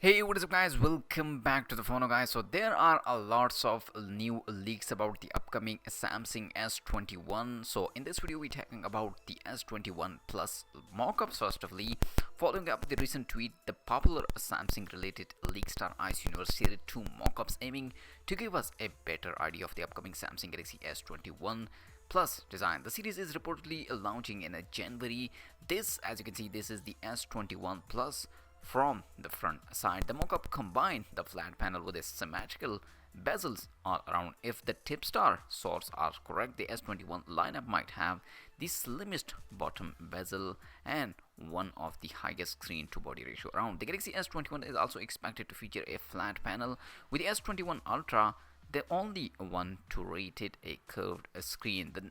Hey, what is up, guys? Welcome back to the Phono, guys. So there are a lots of new leaks about the upcoming Samsung S21. So in this video, we're talking about the S21 Plus mockups. Firstly, following up the recent tweet, the popular Samsung-related leak star Ice Universe shared two mockups aiming to give us a better idea of the upcoming Samsung Galaxy S21 Plus design. The series is reportedly launching in January. This, as you can see, this is the S21 Plus. From the front side, the mockup combined the flat panel with a symmetrical bezels all around. If the Tipstar sources are correct, the S21 lineup might have the slimmest bottom bezel and one of the highest screen to body ratio around. The Galaxy S21 is also expected to feature a flat panel, with the S21 Ultra the only one to rate it a curved screen. The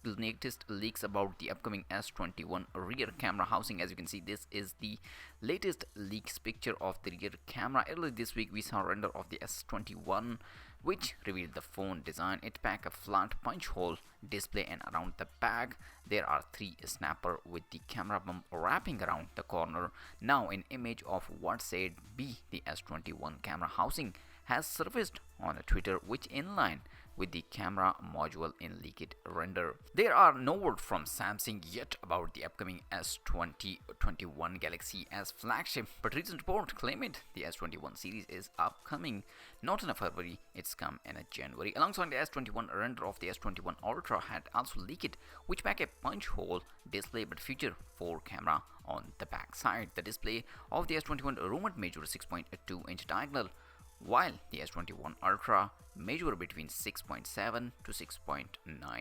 latest leaks about the upcoming S21 rear camera housing. As you can see, this is the latest leaks picture of the rear camera. Earlier this week, we saw a render of the S21, which revealed the phone design. It packs a flat punch hole display, and around the back there are three snapper with the camera bump wrapping around the corner. Now, an image of what said be the S21 camera housing has surfaced on Twitter, which in line with the camera module in leaked render. There are no word from Samsung yet about the upcoming S21 Galaxy as flagship, but recent report claimed the S21 series is upcoming not in February, it's come in January. Alongside the S21, render of the S21 Ultra had also leaked, which pack a punch hole display but feature 4 camera on the back side. The display of the S21 rumored measure 6.2-inch diagonal, while the S21 Ultra measure between 6.7 to 6.9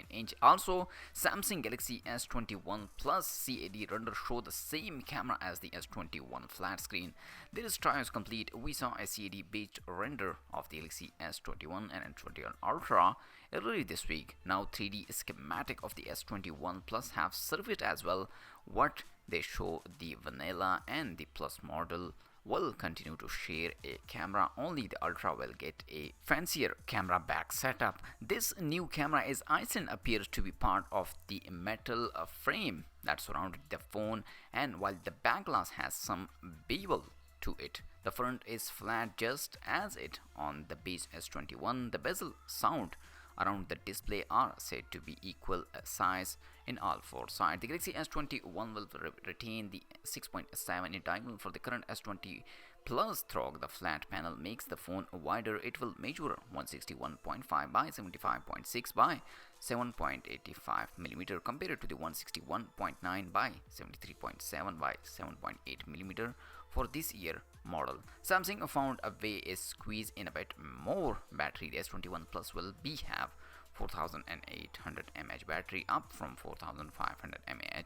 inch. Also, Samsung Galaxy S21 Plus CAD render show the same camera as the S21 flat screen. This trial is complete. We saw a CAD based render of the Galaxy S21 and S21 Ultra earlier this week. Now 3D schematic of the S21 Plus have surfaced as well. What they show the vanilla and the Plus model will continue to share a camera. Only the Ultra will get a fancier camera back setup. This new camera is Ison appears to be part of the metal frame that surrounded the phone, and while the back glass has some bevel to it, the front is flat just as it on the base S21. The bezel sound around the display are said to be equal size in all four sides. The Galaxy S21 will retain the 6.7 in diagonal for the current S20 Plus. Through the flat panel makes the phone wider. It will measure 161.5 by 75.6 by 7.85 mm compared to the 161.9 by 73.7 by 7.8 mm for this year model. Samsung found a way to squeeze in a bit more battery. The S21 Plus will have 4800 mAh battery, up from 4500 mAh,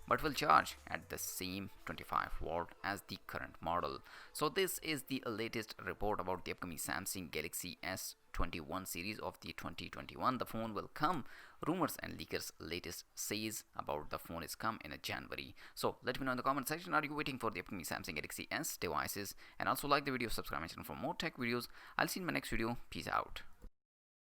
but will charge at the same 25 watt as the current model. So this is the latest report about the upcoming Samsung Galaxy S21 series of the 2021. The phone will come, rumors and leakers latest says about the phone is come in January. So let me know in the comment section, are you waiting for the upcoming Samsung Galaxy S devices? And also like the video, subscribe my channel for more tech videos. I'll see you in my next video. Peace out.